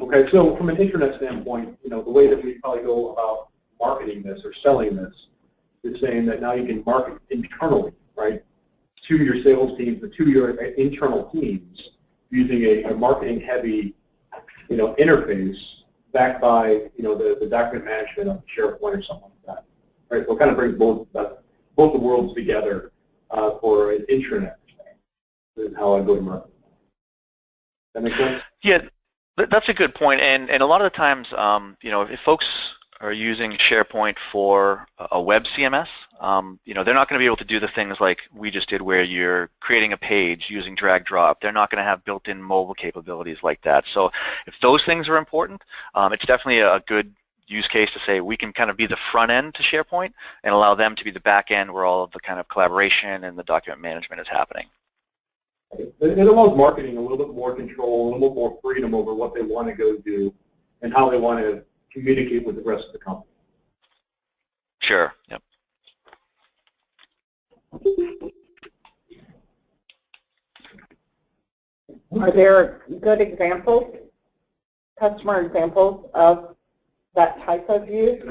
Okay, so from an internet standpoint, the way that we probably go about marketing this or selling this is saying that now you can market internally, right, to your sales teams or to your internal teams using a marketing-heavy, interface backed by, the document management of SharePoint or something like that. Right, so it kind of brings both the worlds together for an intranet. Is how I go to market. That make sense? Yeah, that's a good point. And a lot of the times, if folks are using SharePoint for a web CMS, they're not going to be able to do the things like we just did where you're creating a page using drag drop. They're not going to have built-in mobile capabilities like that. So if those things are important, it's definitely a good use case to say we can kind of be the front end to SharePoint and allow them to be the back end where all of the kind of collaboration and the document management is happening. It allows marketing a little bit more control, a little bit more freedom over what they want to go do and how they want to communicate with the rest of the company. Sure. Yep. Are there good examples, customer examples of that type of use?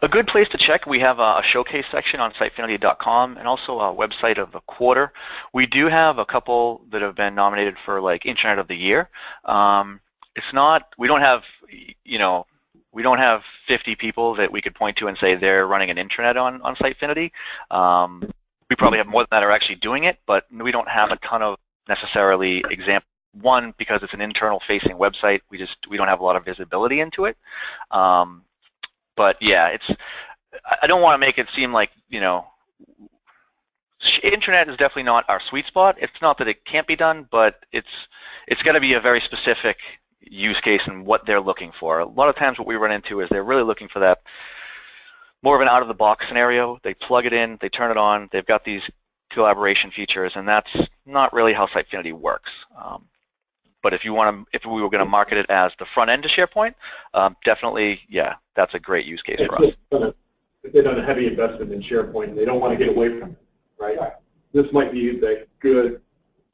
A good place to check, we have a showcase section on Sitefinity.com and also a website of the quarter. We do have a couple that have been nominated for like Internet of the Year. It's not, we don't have, you know, we don't have 50 people that we could point to and say they're running an intranet on Sitefinity. We probably have more than that are actually doing it, but we don't have a ton of necessarily examples. One, because it's an internal facing website, we don't have a lot of visibility into it. But yeah, I don't want to make it seem like, you know, intranet is definitely not our sweet spot. It's not that it can't be done, but it's got to be a very specific use case and what they're looking for. A lot of times what we run into is they're really looking for that more of an out-of-the-box scenario. They plug it in, they turn it on, they've got these collaboration features, and that's not really how Sitefinity works. But if we were going to market it as the front end to SharePoint, definitely, yeah, that's a great use case for us. If they've done a heavy investment in SharePoint and they don't want to get away from it, right? This might be a good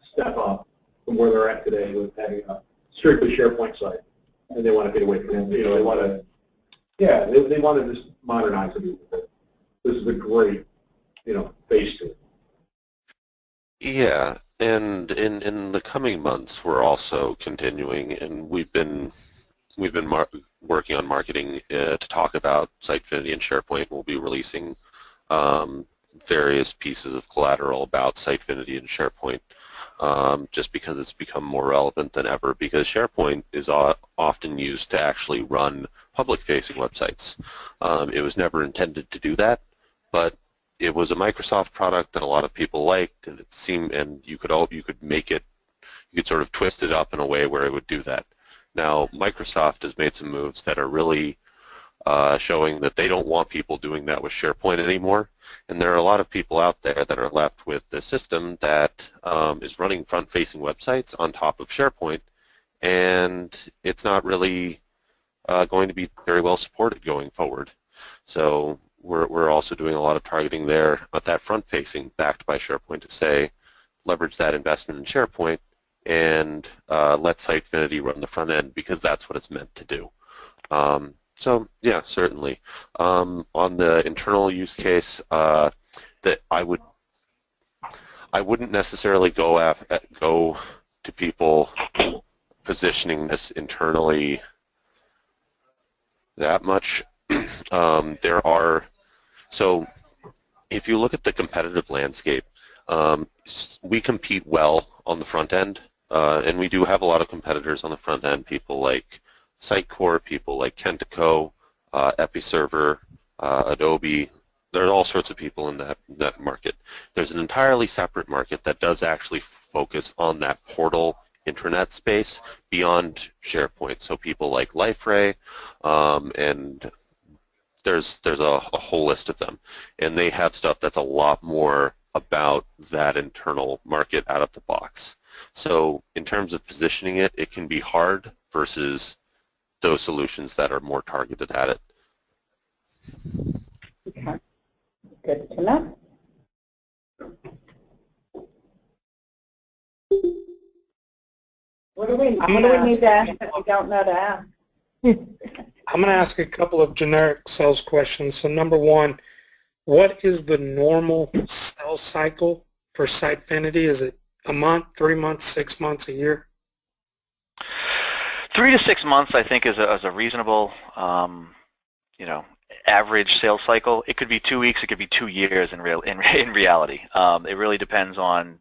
step up from where they're at today with having a strictly SharePoint site, and they want to get away from it. You know, they want to, yeah, they want to just modernize it. This is a great, you know, face to it. Yeah, and in the coming months, we're also continuing, and we've been working on marketing to talk about Sitefinity and SharePoint. We'll be releasing various pieces of collateral about Sitefinity and SharePoint, just because it's become more relevant than ever, because SharePoint is often used to actually run public-facing websites. It was never intended to do that, but it was a Microsoft product that a lot of people liked, and it seemed, and you could make it, you could sort of twist it up in a way where it would do that. Now, Microsoft has made some moves that are really showing that they don't want people doing that with SharePoint anymore, and there are a lot of people out there that are left with the system that is running front-facing websites on top of SharePoint, and it's not really going to be very well supported going forward. So we're also doing a lot of targeting there at that front-facing, backed by SharePoint, to say, leverage that investment in SharePoint and let Sitefinity run the front end, because that's what it's meant to do. So yeah, certainly. On the internal use case, that I wouldn't necessarily go to people positioning this internally that much. So if you look at the competitive landscape, we compete well on the front end, and we do have a lot of competitors on the front end, people like Sitecore, people like Kentico, Episerver, Adobe. There are all sorts of people in that market. There's an entirely separate market that does actually focus on that portal intranet space beyond SharePoint. So people like Liferay, and there's a whole list of them, and they have stuff that's a lot more about that internal market out of the box. So in terms of positioning it, it can be hard versus those solutions that are more targeted at it. Okay. Good to know. What do we need to ask that we don't know to ask? I'm going to ask a couple of generic sales questions. So number one, what is the normal sales cycle for Sitefinity? Is it a month, 3 months, 6 months, a year? 3 to 6 months, I think, is a reasonable, you know, average sales cycle. It could be 2 weeks, it could be 2 years in reality. It really depends on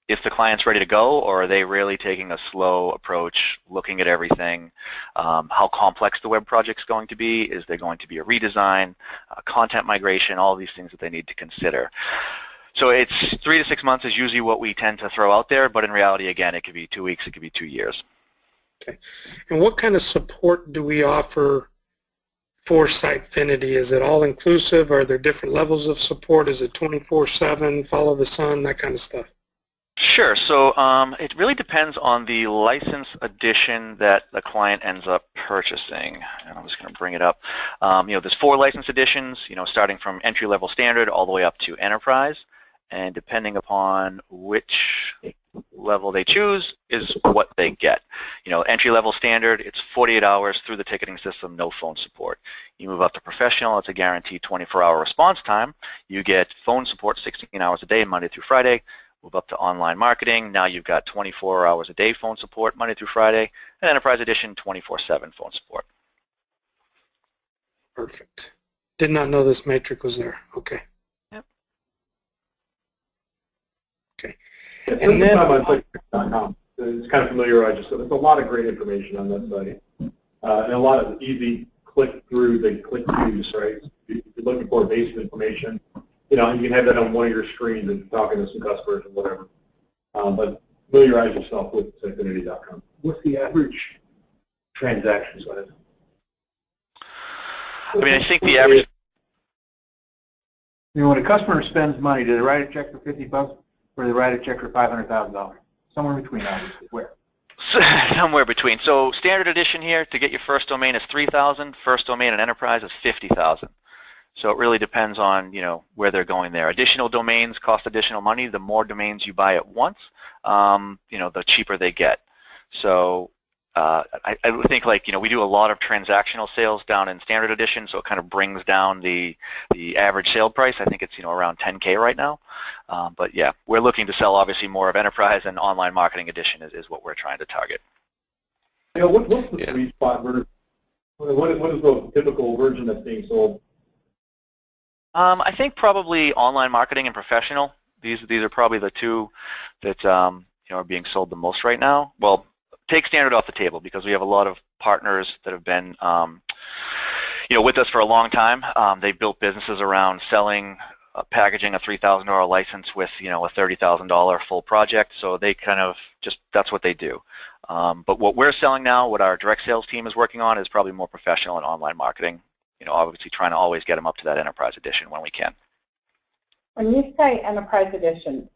if the client's ready to go, or are they really taking a slow approach, looking at everything, how complex the web project's going to be, is there going to be a redesign, content migration, all these things that they need to consider. So it's 3 to 6 months is usually what we tend to throw out there, but in reality, again, it could be 2 weeks, it could be 2 years. Okay. And what kind of support do we offer for Sitefinity? Is it all inclusive? Are there different levels of support? Is it 24/7, follow the sun, that kind of stuff? Sure. So it really depends on the license edition that the client ends up purchasing. And I'm just going to bring it up. There's 4 license editions, starting from entry-level standard all the way up to enterprise. And depending upon which level they choose is what they get. Entry-level standard, it's 48 hours through the ticketing system, no phone support. You move up to professional, it's a guaranteed 24-hour response time. You get phone support 16 hours a day, Monday through Friday. Move up to online marketing. Now you've got 24 hours a day phone support, Monday through Friday. And Enterprise Edition, 24/7 phone support. Perfect. Did not know this matrix was there. Okay. Yep. Okay. And then sitefinity.com. It's kind of familiarized yourself. There's a lot of great information on that site. And a lot of easy click-through, click-throughs, right? If you're looking for basic information, you can have that on one of your screens and talking to some customers or whatever. But familiarize yourself with Sitefinity.com. What's the average transaction size? I think the average... When a customer spends money, do they write a check for $50 or do they write a check for $500,000? Somewhere in between, obviously. Where? Somewhere between. So standard edition here, to get your first domain is $3,000. First domain in enterprise is $50,000. So it really depends on, where they're going there. Additional domains cost additional money. The more domains you buy at once, the cheaper they get. So I would think we do a lot of transactional sales down in standard edition, so it kind of brings down the average sale price. I think it's, around 10K right now. But yeah, we're looking to sell obviously more of enterprise, and online marketing edition is what we're trying to target. What's the sweet spot version? What is the typical version that's being sold? I think probably online marketing and professional. These are probably the two that are being sold the most right now. Well, take standard off the table because we have a lot of partners that have been with us for a long time. They've built businesses around selling, packaging a $3,000 license with a $30,000 full project. So they kind of that's what they do. But what we're selling now, what our direct sales team is working on, is probably more professional and online marketing. Obviously trying to always get them up to that enterprise edition when we can. When you say enterprise edition,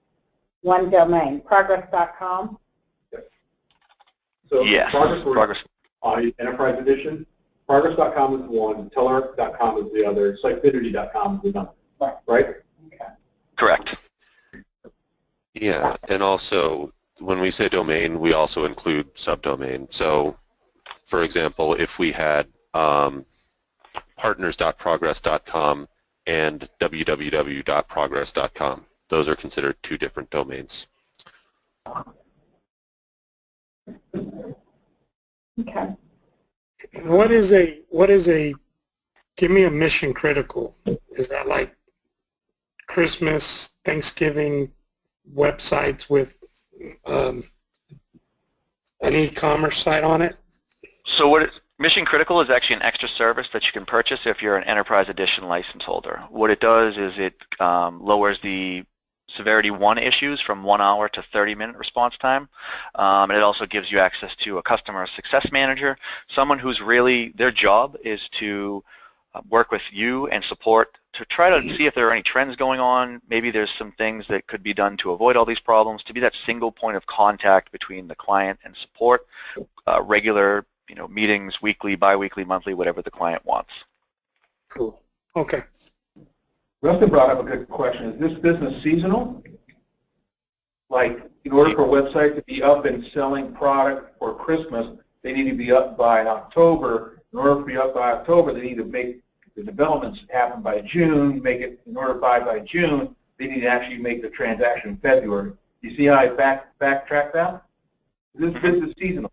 one domain, progress.com? Yes. So yes. Progress. Enterprise edition, progress.com is one, telearc.com is the other, sitefinity.com is the other. Right? Okay. Correct. Yeah, and also when we say domain, we also include subdomain. So, for example, if we had partners.progress.com and www.progress.com. Those are considered 2 different domains. Okay. What is a give me a mission critical? Is that like Christmas, Thanksgiving websites with an e-commerce site on it? So Mission Critical is actually an extra service that you can purchase if you're an Enterprise Edition license holder. What it does is it lowers the Severity 1 issues from 1 hour to 30-minute response time. And it also gives you access to a customer success manager, someone who's really, their job is to work with you and support to try to see if there are any trends going on. Maybe there's some things that could be done to avoid all these problems, to be that single point of contact between the client and support, regular meetings, weekly, bi-weekly, monthly, whatever the client wants. Cool. Okay. Rustin brought up a good question. Is this business seasonal? Like, in order for a website to be up and selling product for Christmas, they need to be up by October. In order to be up by October, they need to make the developments happen by June, make it in order by June, they need to actually make the transaction in February. You see how I backtrack that? Is this business seasonal?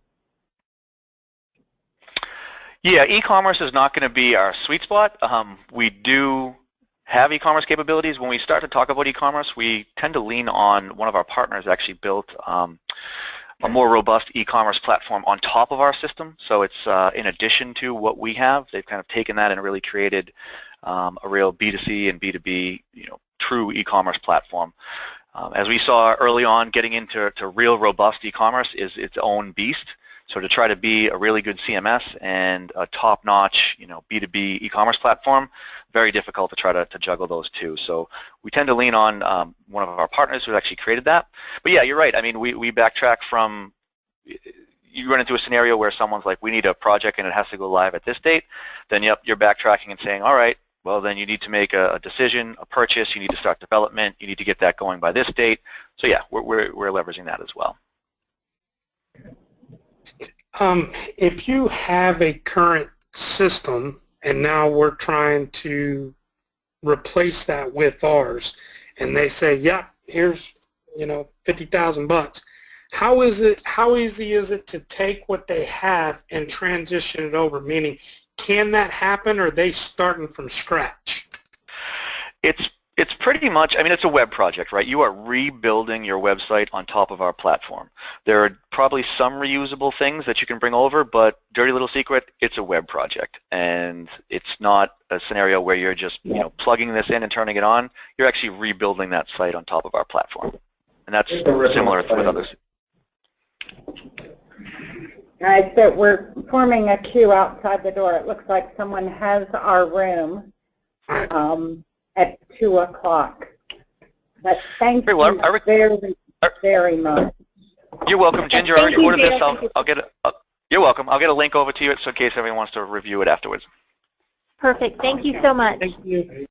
Yeah, e-commerce is not going to be our sweet spot. We do have e-commerce capabilities. When we start to talk about e-commerce, we tend to lean on one of our partners actually built a more robust e-commerce platform on top of our system. So it's in addition to what we have. They've kind of taken that and really created a real B2C and B2B, true e-commerce platform. As we saw early on, getting into real robust e-commerce is its own beast. So to try to be a really good CMS and a top-notch, B2B e-commerce platform, very difficult to try to juggle those two. So we tend to lean on one of our partners who actually created that. But yeah, you're right. I mean, we backtrack from, you run into a scenario where someone's like, we need a project and it has to go live at this date, then yep, you're backtracking and saying, all right, well then you need to make a decision, a purchase, you need to start development, you need to get that going by this date. So yeah, we're leveraging that as well. If you have a current system and now we're trying to replace that with ours, and they say, yeah, here's, $50,000. How easy is it to take what they have and transition it over? Meaning, can that happen, or are they starting from scratch? It's pretty much, I mean, it's a web project, right? You are rebuilding your website on top of our platform. There are probably some reusable things that you can bring over, but dirty little secret, it's a web project. And it's not a scenario where you're just, plugging this in and turning it on. You're actually rebuilding that site on top of our platform. And that's similar with others. All right, so we're forming a queue outside the door. It looks like someone has our room at 2 o'clock. But thank you very much. You're welcome, Ginger. I already ordered this. I'll get it. You're welcome. I'll get a link over to you so in case everyone wants to review it afterwards. Perfect. Thank you so much. Thank you.